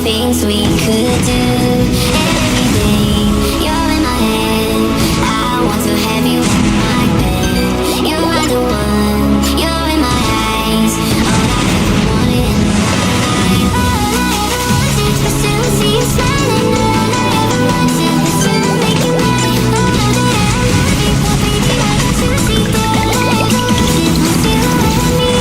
things we could do every day. You're in my head. I want to have you in my bed. You are the one. You're in my eyes. All I ever wanted in life. All I ever wanted was to see you smiling. All I ever wanted was to make you mine. All I love you for, baby, I got to see that. All I ever wanted was you and me.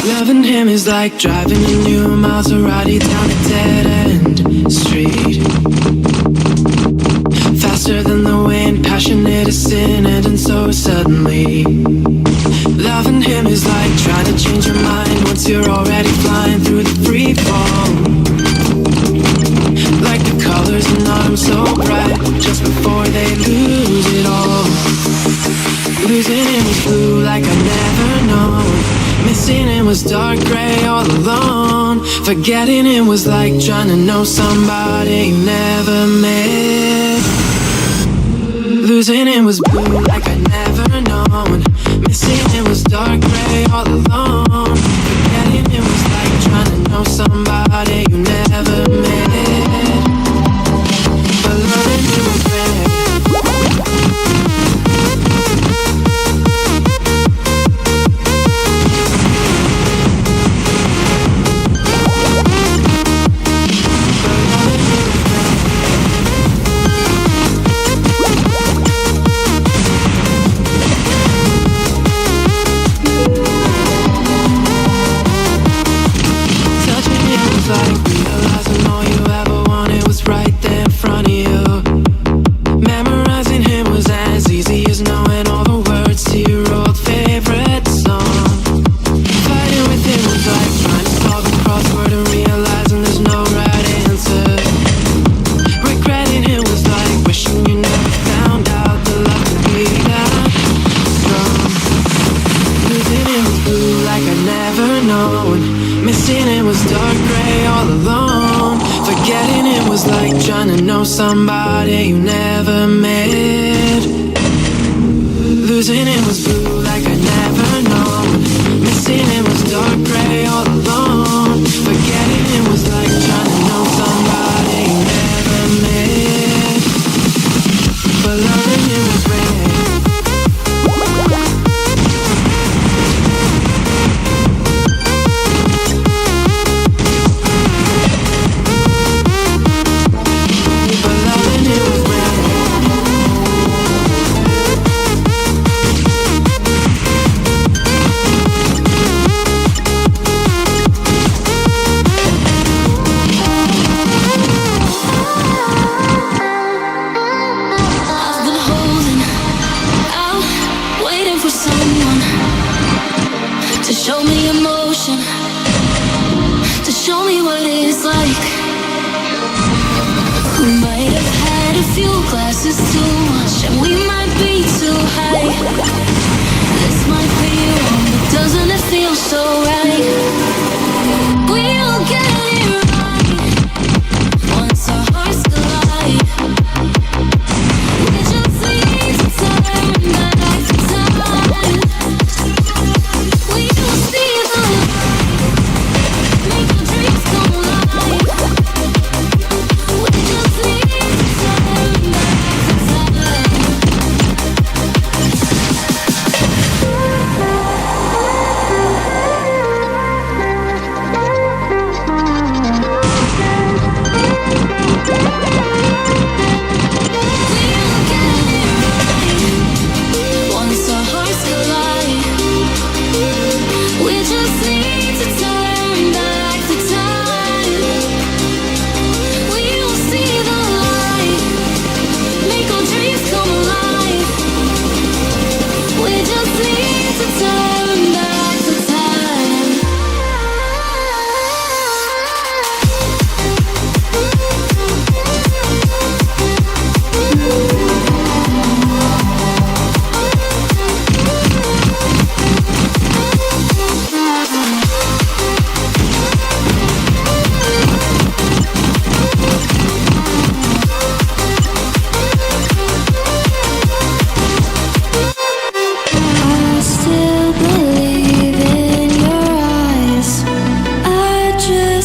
Loving him is like driving a new Maserati down a dead-end street. Faster than the wind, passionate as sin, ending so suddenly. Loving him is like trying to change your mind once you're already flying through the free fall. Like the colors in autumn so bright, just before they lose it all. Losing him was blue like I'd never known. Missing him was dark gray all alone. Forgetting him was like trying to know somebody you never met. Losing him was blue like I'd never known. Missing him was dark gray all alone. Forgetting him was like trying to know somebody you never met. But loving him was red. Like realizing all you ever wanted was right there in front of you. Memorizing him was as easy as knowing all the words to your old favorite song. Fighting with him was like trying to solve a crossword and realizing there's no right answer. Regretting him was like wishing you never found out the love could be that strong. Losing him was blue like I'd never known. Missing it was dark gray all alone. Forgetting it was like trying to know somebody you never met. Losing it was blue like I'd never known. Missing it was dark gray all alone. Forgetting it was like trying to know somebody you never met. But loving it was red.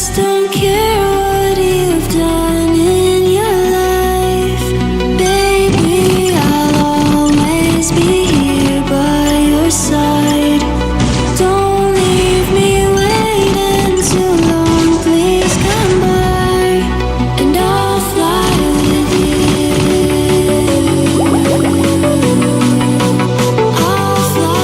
don't care what you've done in your life. Baby, I'll always be here by your side. Don't leave me waiting too long, please come by, and I'll fly with you. I'll fly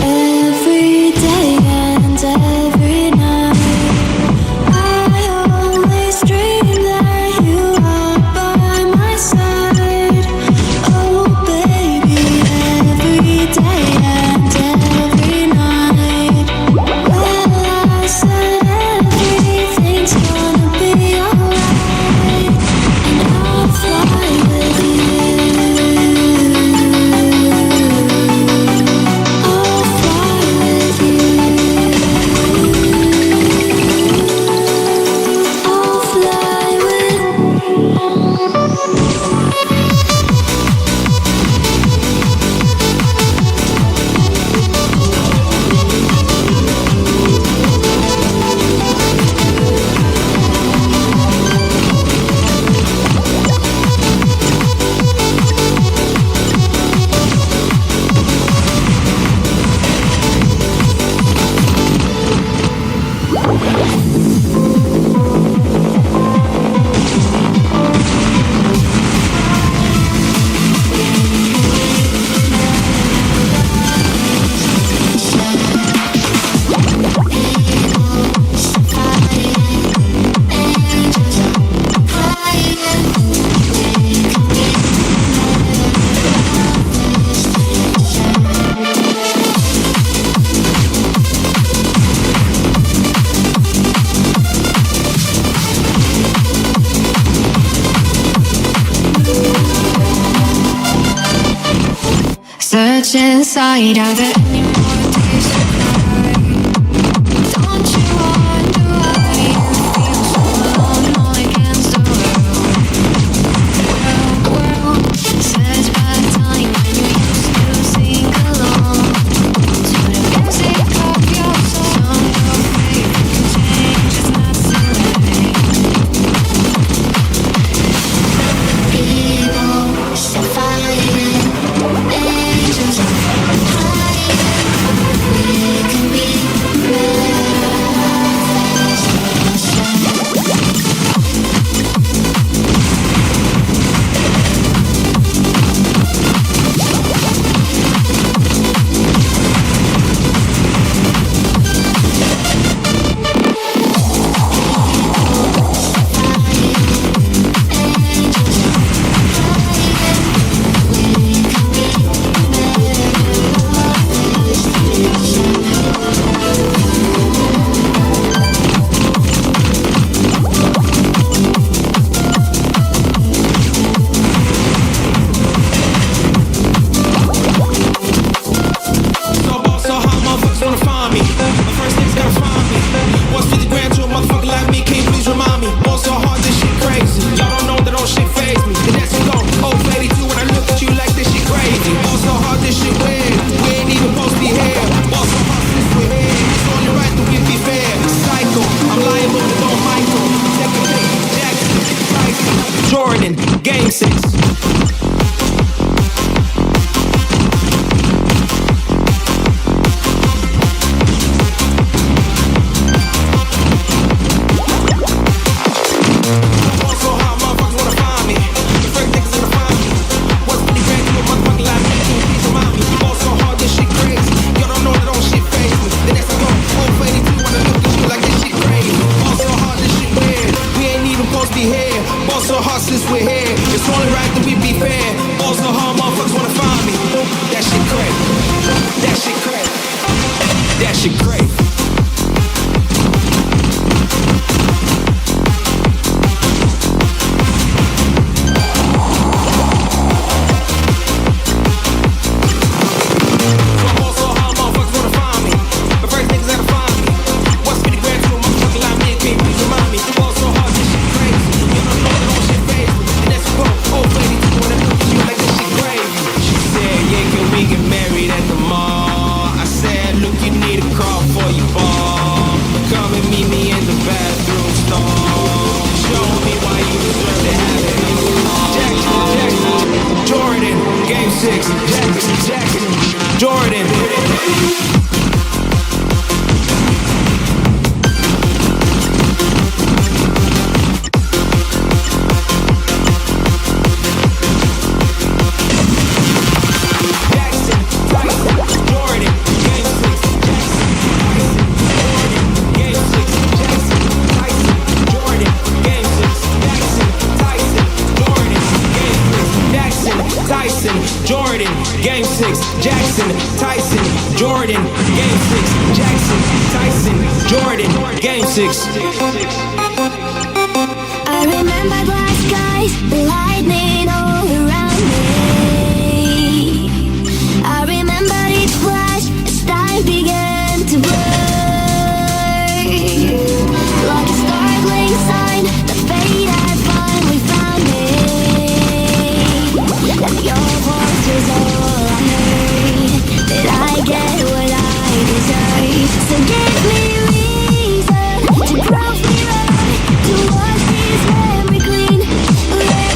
every day and every night. I always dream that you are by my side. Oh baby, every day and every night. Well, I said everything's gonna be alright, and I'll fly with you. I'll fly with you. I'll fly search inside, are there any more days to cry? Don't you wonder why you feel so alone all against the world? Says by the time when you used to sing along to the music of your song. Your favorite change is not so late. People still fighting, angels flying. We can be Game 6. That shit great. Jordan, Game 6. I remember black skies, the lightning all around me. I remember each flash as time began to blur. Like a startling sign, the fate had finally found me. And your voice was all I heard. Did I get what I deserve? So give me reason to prove me right, to wash this memory clean. Let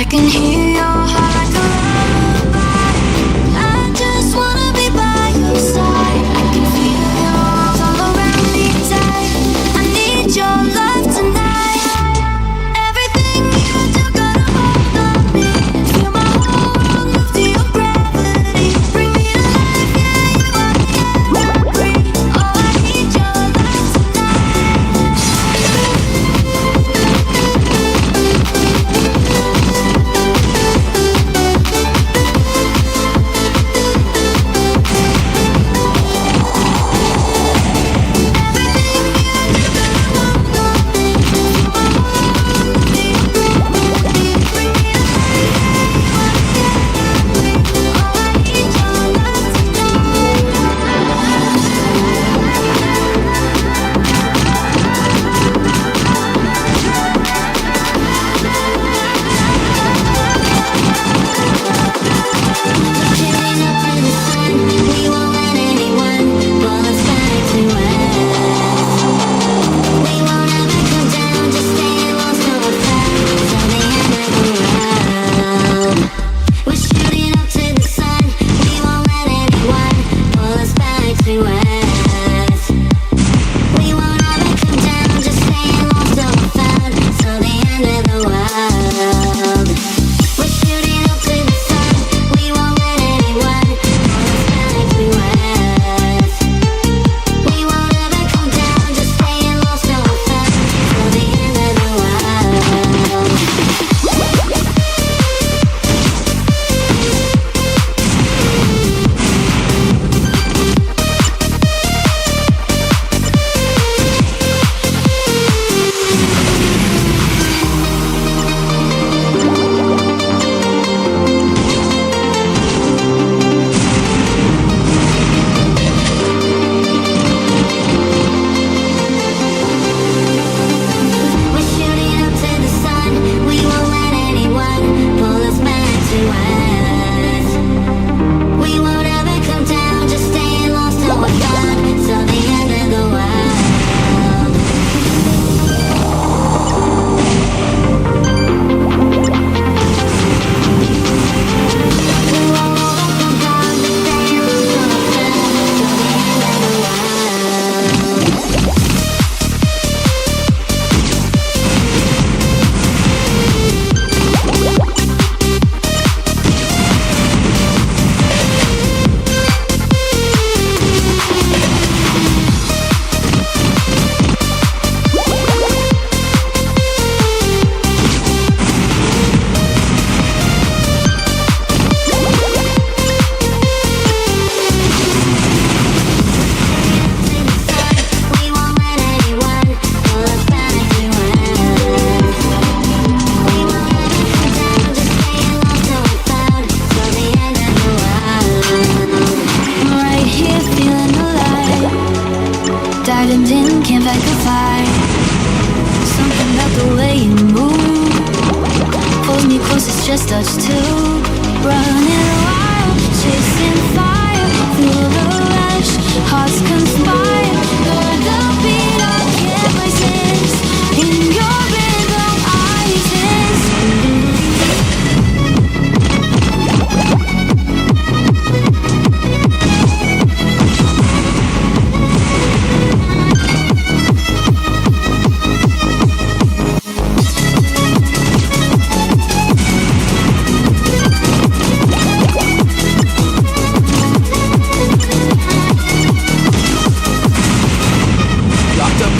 I can hear your heart like a lullaby. I just wanna be by your side. I can feel your arms all around me tight. I need your love tonight. Everything you do, got a hold on me. Feel my whole world move to your gravity. Bring me to life, yeah, you are the air I breathe. Oh, I need your love tonight. just touch to running wild, chasing fire through the rush. Hearts conspire, you're the beat I can't resist. In your rhythm I exist.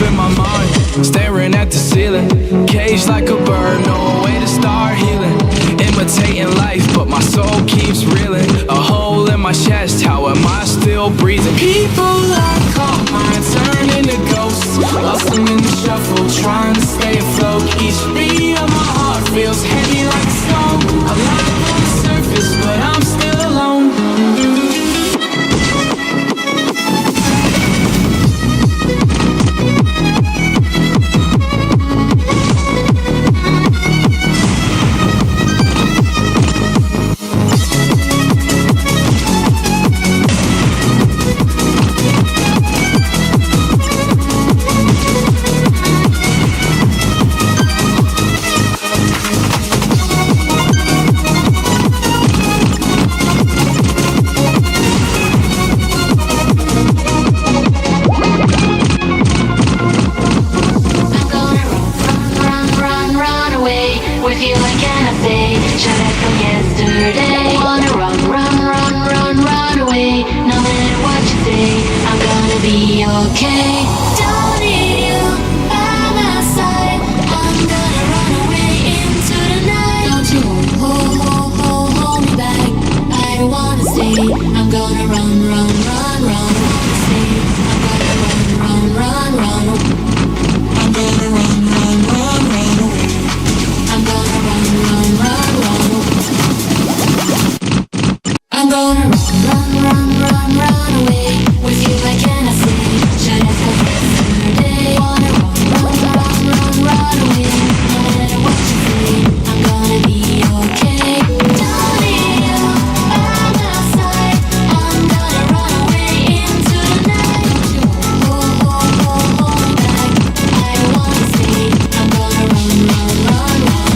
In my mind, staring at the ceiling, caged like a bird, no way to start healing. Imitating life, but my soul keeps reeling. A hole in my chest, how am I still breathing? People I caught mine turn into ghosts, lost them in the shuffle, trying to stay afloat. Each beat of my heart feels heavy like a stone. Alive on the surface, but I'm still alone. you, what can I say? Shut up from yesterday. Wanna run, run, run, run, run away. No matter what you say, I'm gonna be okay. Don't need you by my side. I'm gonna run away into the night. Don't you hold me back. I don't wanna stay. I'm gonna run, run, run, run. Stay. I'm gonna run, run, run, run. I'm gonna run, run, run, run away. I'm gonna run, run, run, run. I'm gonna run, run, run, run away. With you, what can I say? Shut up for yesterday. Wanna run, run, run, run, run away. No matter what you say, I'm gonna be okay. Don't need you by my side. I'm gonna run away into the night. Hold me back. I don't wanna stay. I'm gonna run, run, run, run.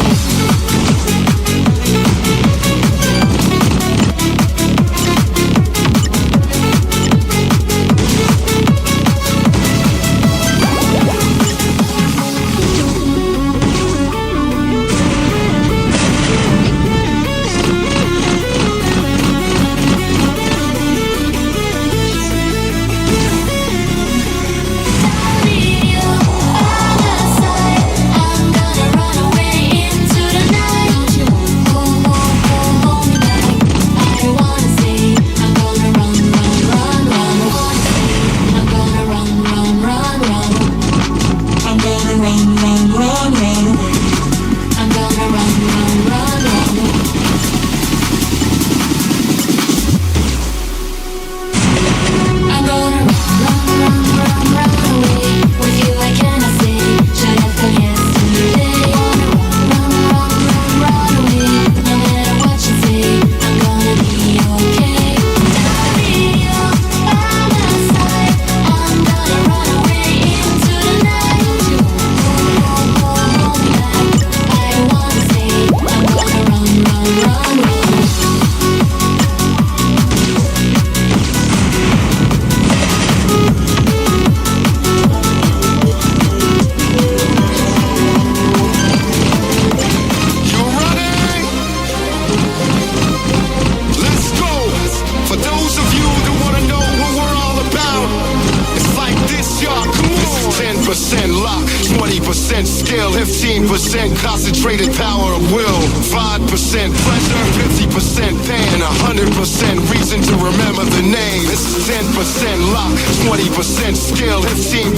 Concentrated power of will, 5% pleasure, 50% pain, 100% reason to remember the name. This is 10% luck, 20% skill, 15%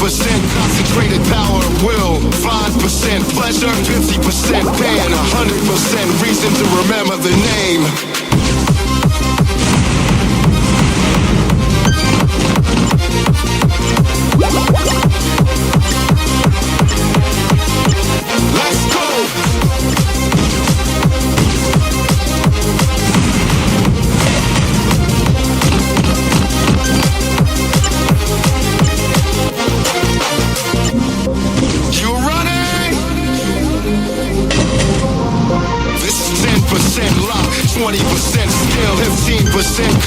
concentrated power of will, 5% pleasure, 50% pain, 100% reason to remember the name.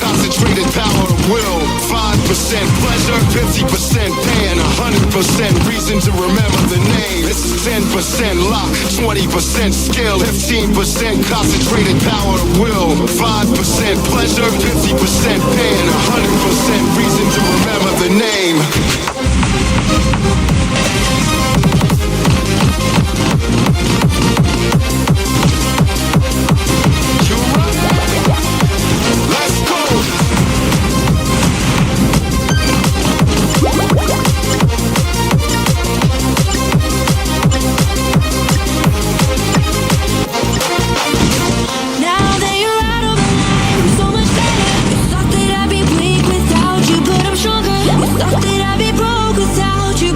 Concentrated power of will, 5% pleasure, 50% pain, 100% reason to remember the name. This is 10% luck, 20% skill, 15% concentrated power of will, 5% pleasure, 50% pain, 100% reason to remember the name. Thought that I'd be broke without you.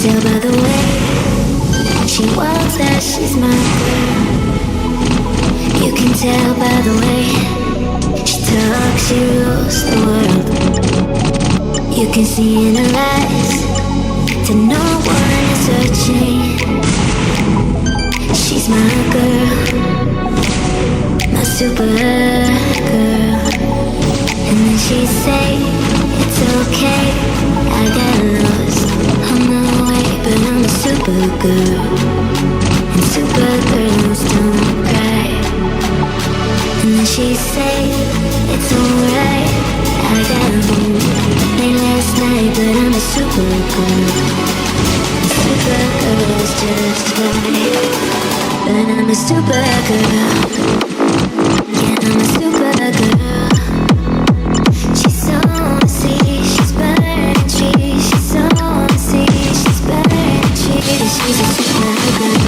tell by the way she walks that she's my girl. You can tell by the way she talks, she rules the world. You can see in her eyes that no one is searching. She's my girl, my super girl. And then she'd say, it's okay, I got lost on the way, but I'm a super girl. And super girls don't cry. And then she'd say, it's alright, I got home late last night, but I'm a super girl. Super girl's just right, but I'm a super girl. Yeah, I'm a super girl. She's so messy, she's burning trees. She's so messy, she's burning trees. She's a super girl.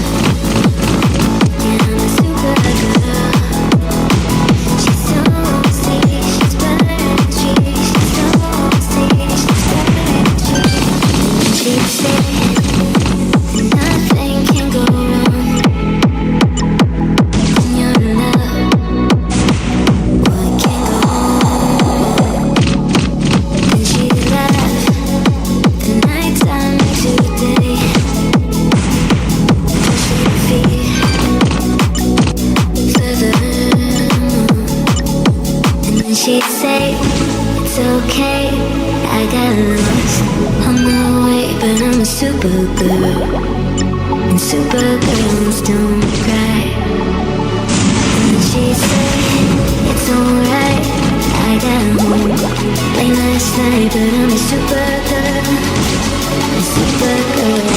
Yeah, I'm a super girl. She's so messy, she's burning trees. She's so messy, she's burning trees. And she'd say nothing can go wrong in your love. What can go wrong? And she'd laugh the nighttime into day. Pushing feet further on. And then she'd say, it's okay, I got lost on the way, but I'm a super girl. And super girls don't cry. And then she'd say, it's alright, I got home late last night, but I'm a super girl. A super girl.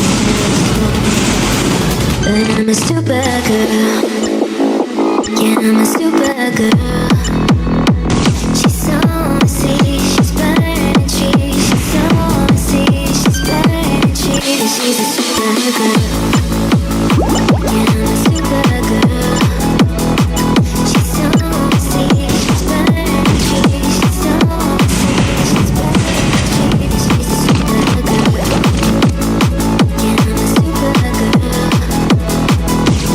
But I'm a super girl. Yeah, I'm a super girl. She's so messy, she's burning trees. She's so messy, she's burning trees. She's a super girl. Yeah, I'm a super girl. She's so messy, she's burning trees. She's so messy, she's burning trees. She's a super girl. Yeah, I'm a super girl.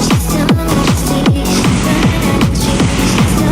She's so messy, she's burning trees. She's so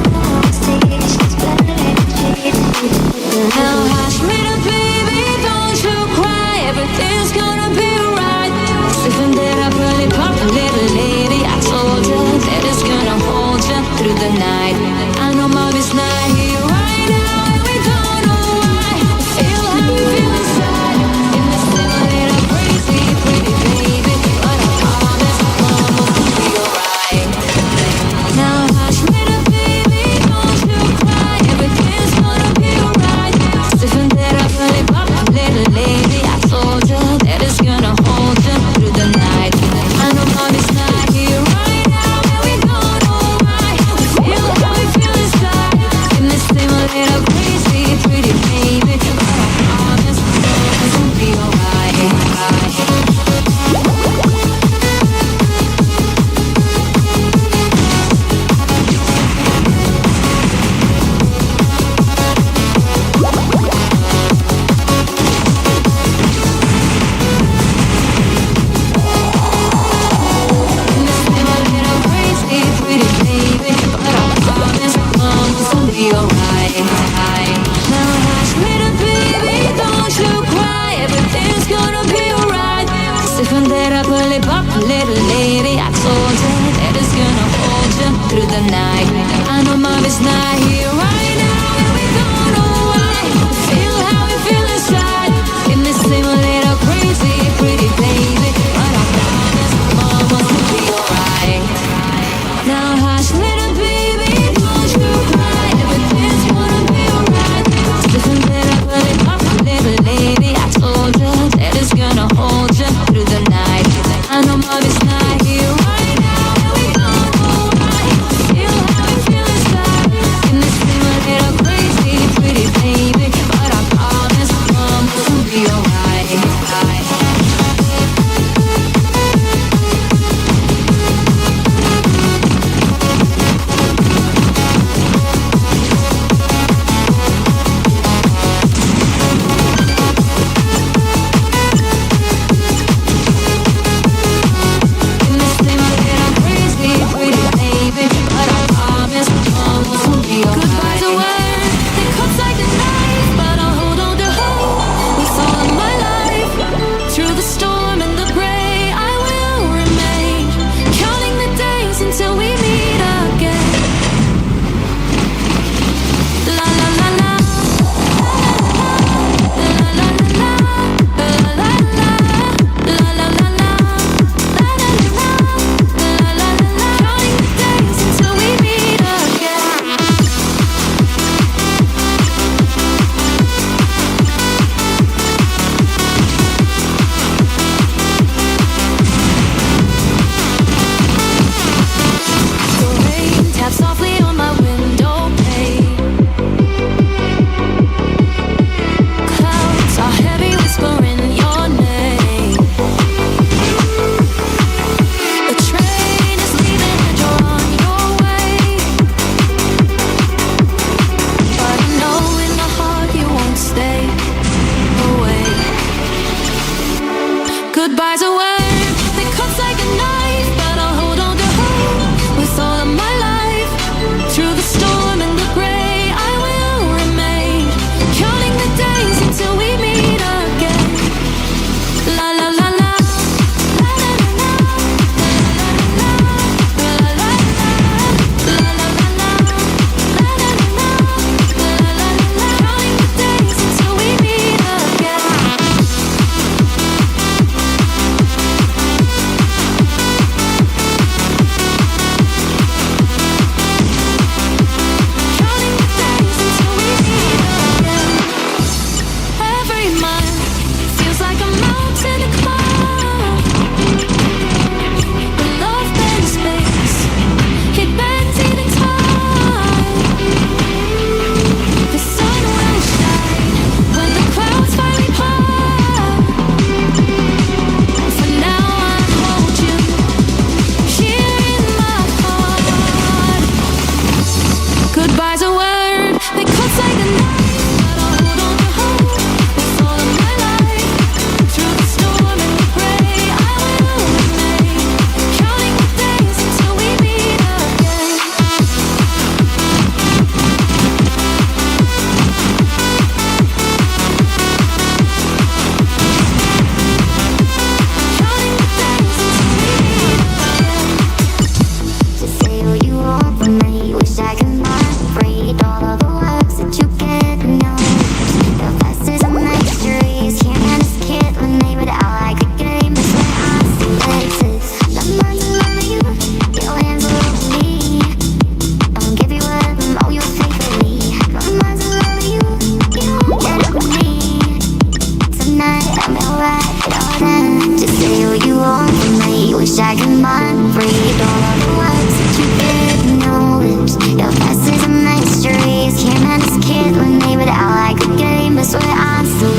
what you want from me. Wish I could mind read all of the words that you get in your lips. Your past is a mystery. Can't man this kid with me, but I like the game. That's why I'm still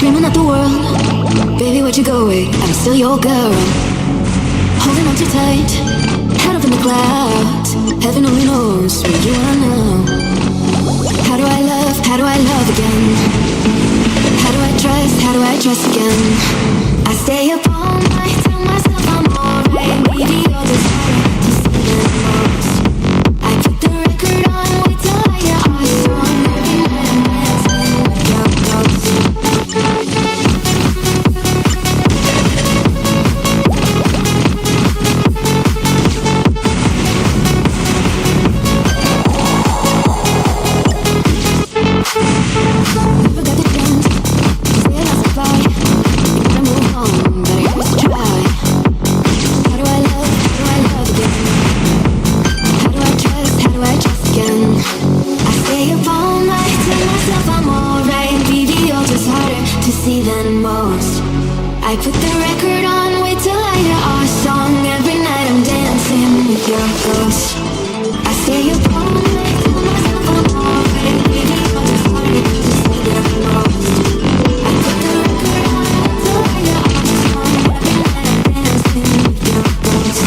screaming at the world. Baby, where'd you go? I'm still your girl. Holding on too tight, head up in the clouds. Heaven only knows where you are now. How do I love? How do I love again? How do I trust? How do I trust again? I stay up all night, tell myself I'm alright. Maybe you're just hard to see the most. I put the record on, wait till I hear our song. Every night I'm dancing with your ghost. Never got the chance to say I lost a fight. You gotta move on, but I used to try. How do I love? How do I love again? How do I trust? How do I trust again? I stay up all night, tell myself I'm alright. Baby, you're just harder to see than most. I put the record on, wait till I hear our song. Every night I'm dancing with your ghost. I stay up all night, tell myself I'm alright. Baby, you're just harder to see than most. I put the record on, wait till I hear our song. Every night I'm dancing with your ghost.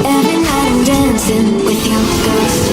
Every night I'm dancing with your ghost.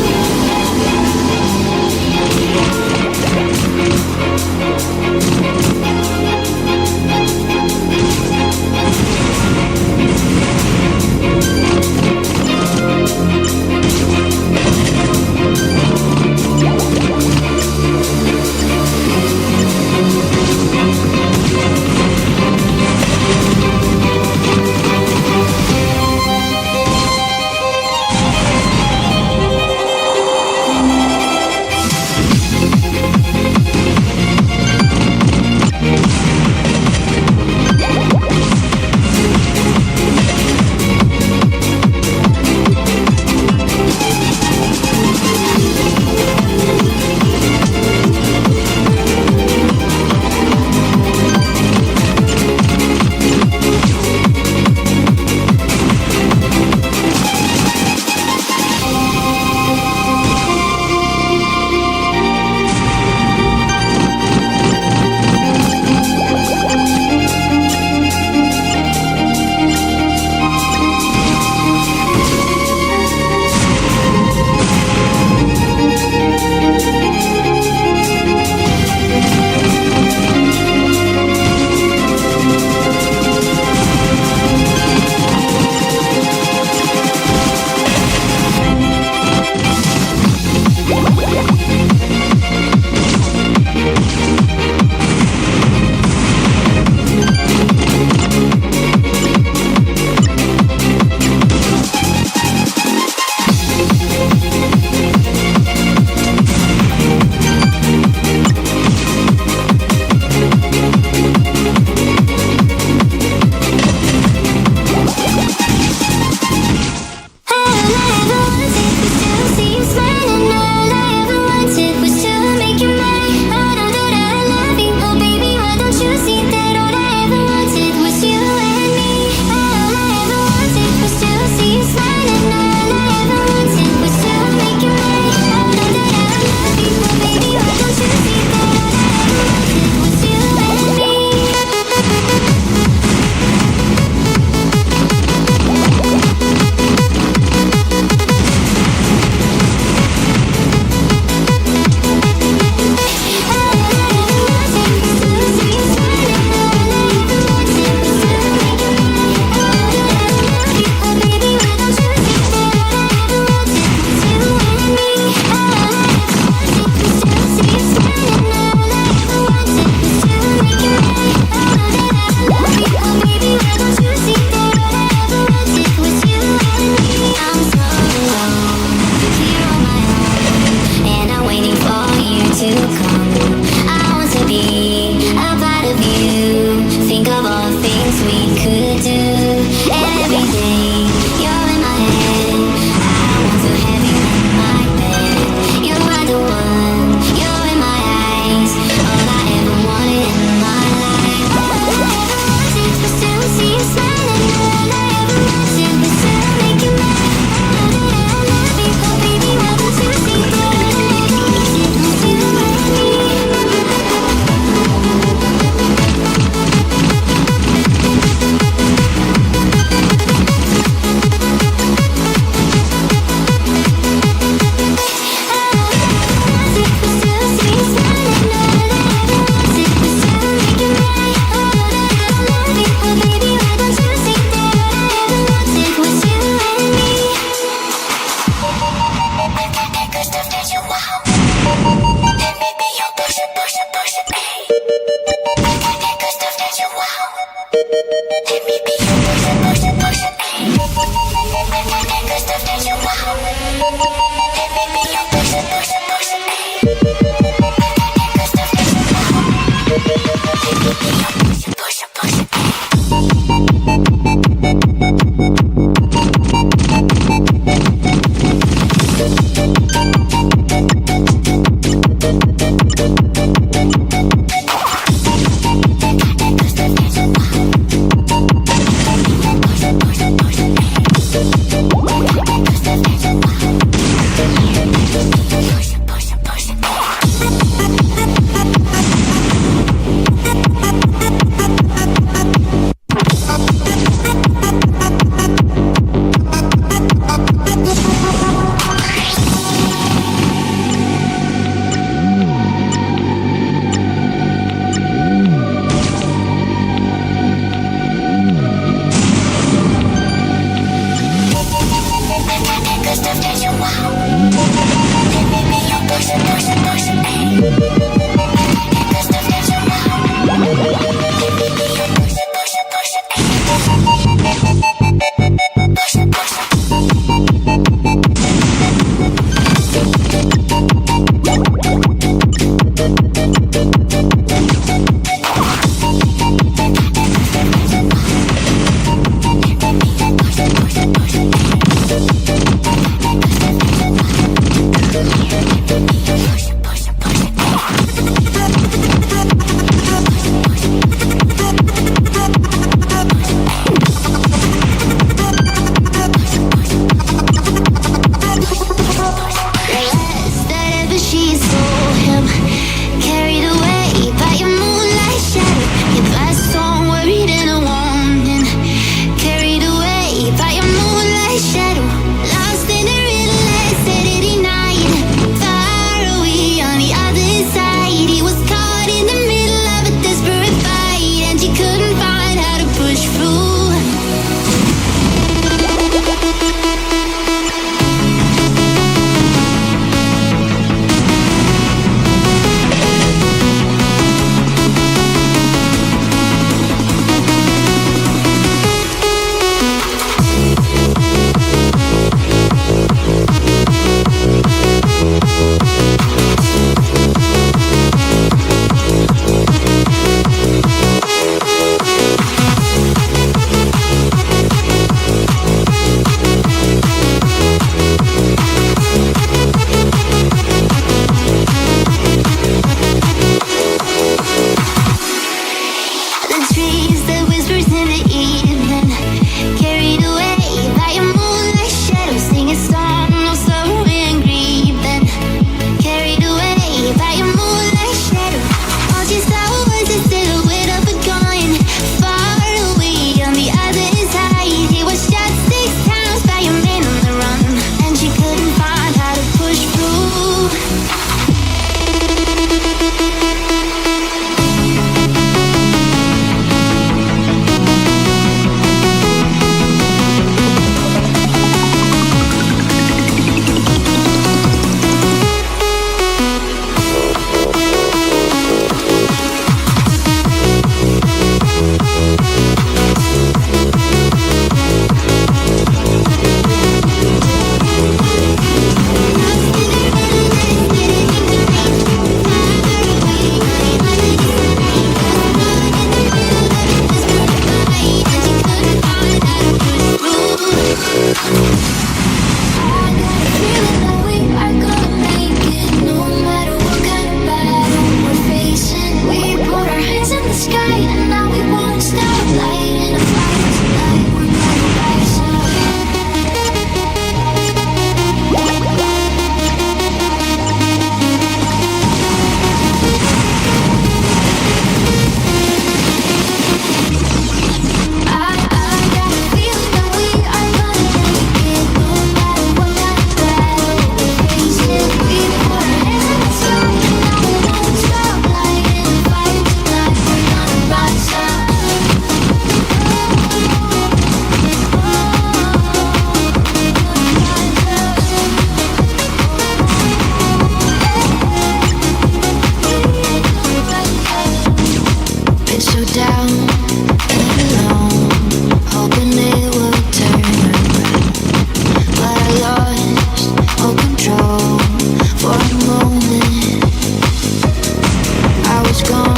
was gone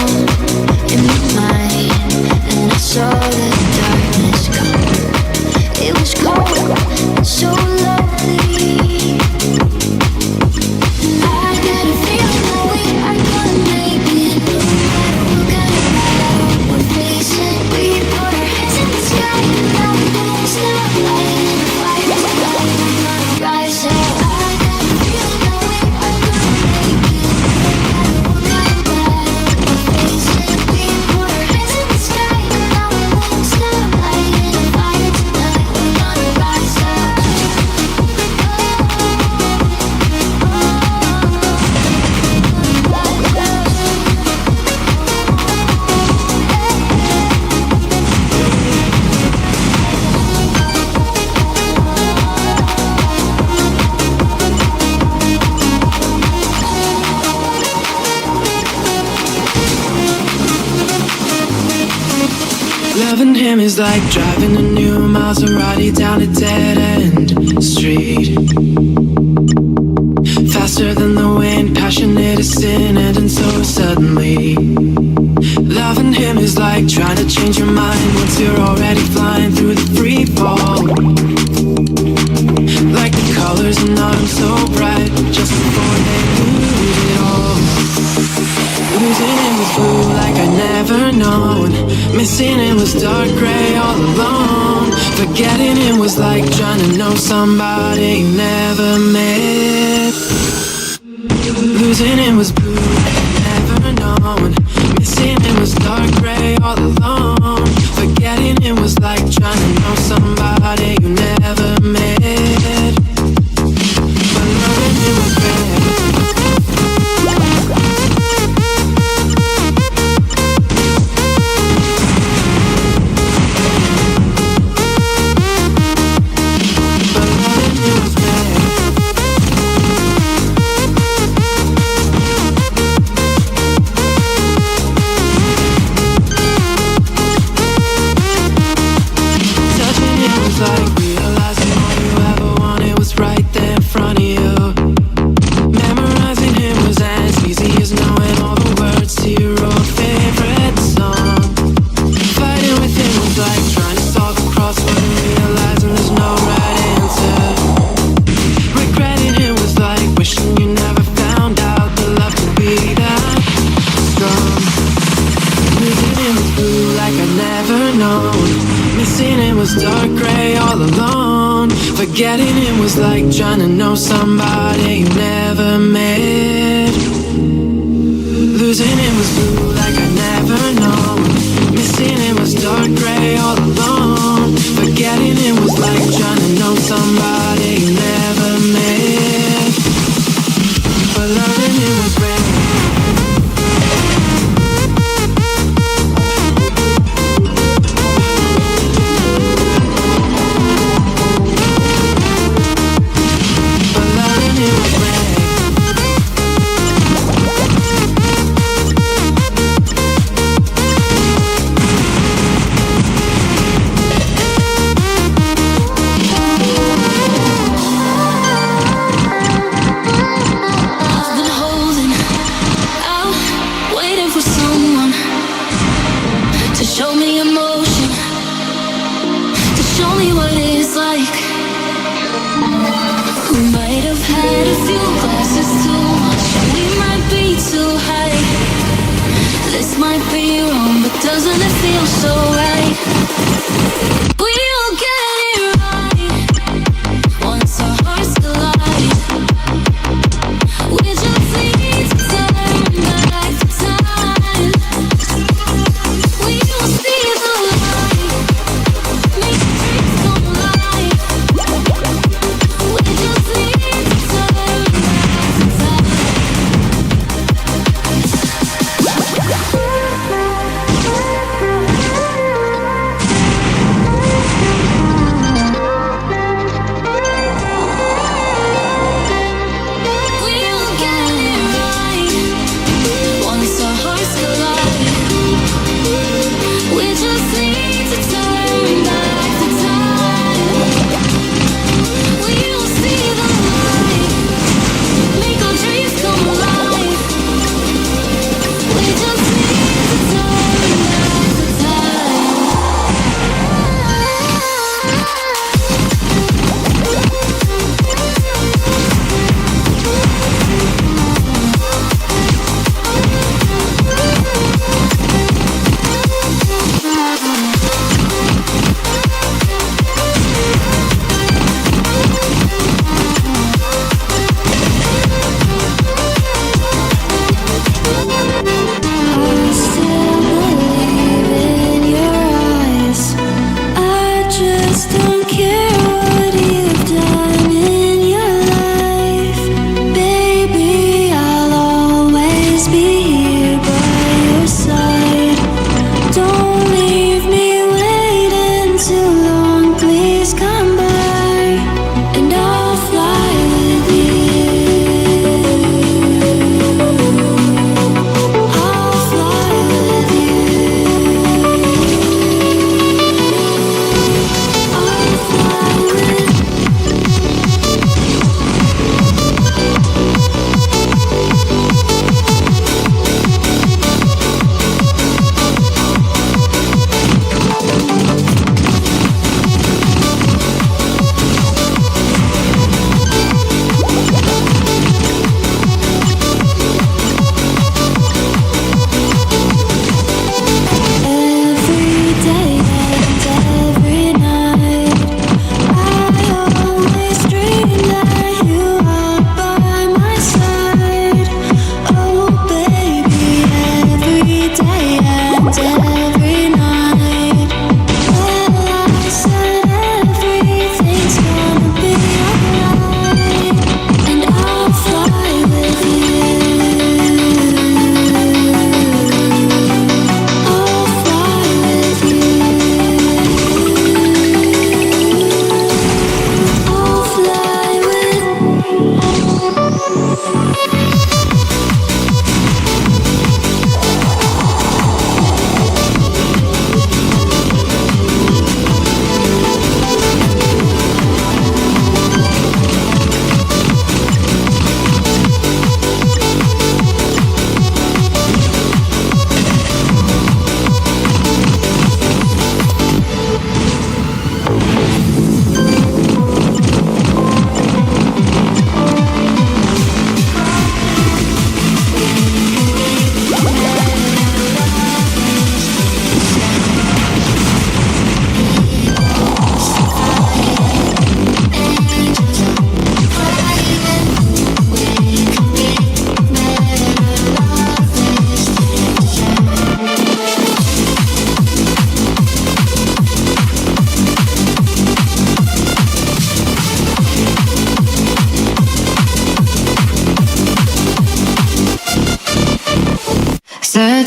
in my mind. Loving him is like driving a new Maserati down a dead-end street. Faster than the wind, passionate as sin, ending so suddenly. Loving him is like trying to change your mind once you're already flying through the free fall. Like the colors in autumn so bright, just before they lose it all. Losing him was blue like I'd never known. Missing him was dark gray all alone. Forgetting him was like trying to know somebody you never met. Losing him was blue like I'd never known. Missing him was dark gray all alone. Forgetting him was like trying to know somebody you never met. But loving him was red. Forgetting him was like trying to know somebody you never met. Losing him was blue like I never known. Missing him was dark gray all alone. Forgetting him was like trying to know somebody you never met. But loving him was red. Doesn't it feel so right? We'll get it right once our hearts collide. We just need to turn back time. We will see the light, make dreams come alive. We just need to turn back time.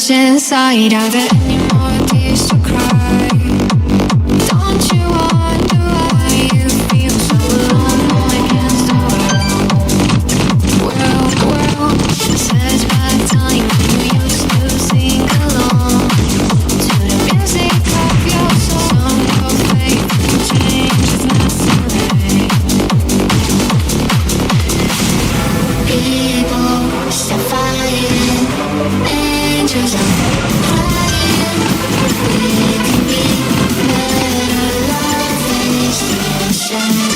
much inside. Are there any more tears to cry? Don't you wonder why you feel so alone against the world? Says back time when you used to sing along to the music of your song. Your faith change is necessary. People still fighting, angels are crying. We can be better, love is the same.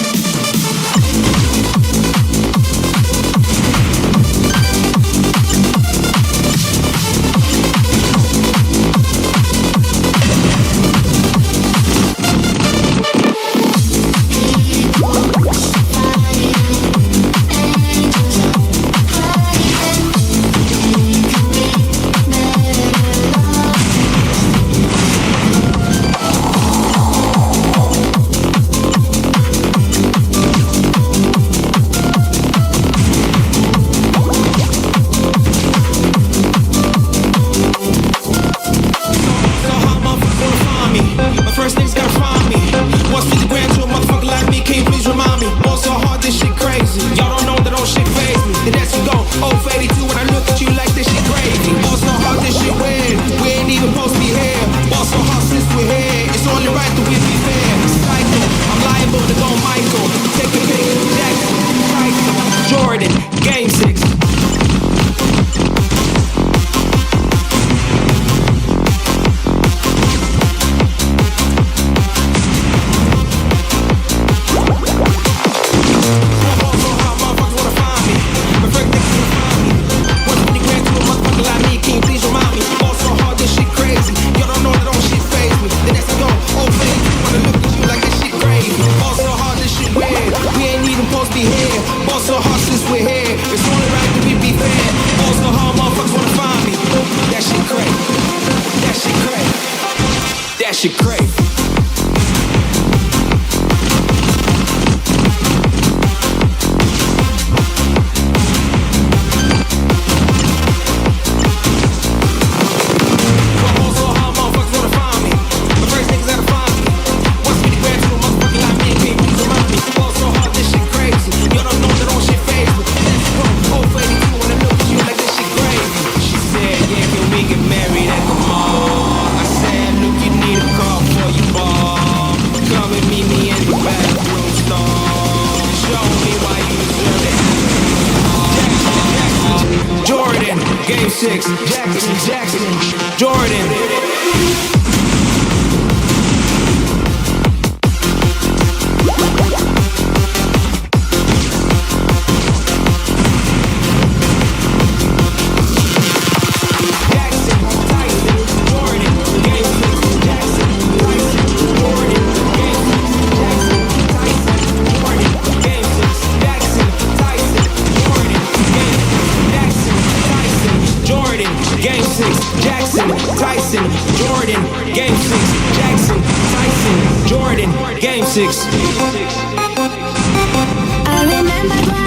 I remember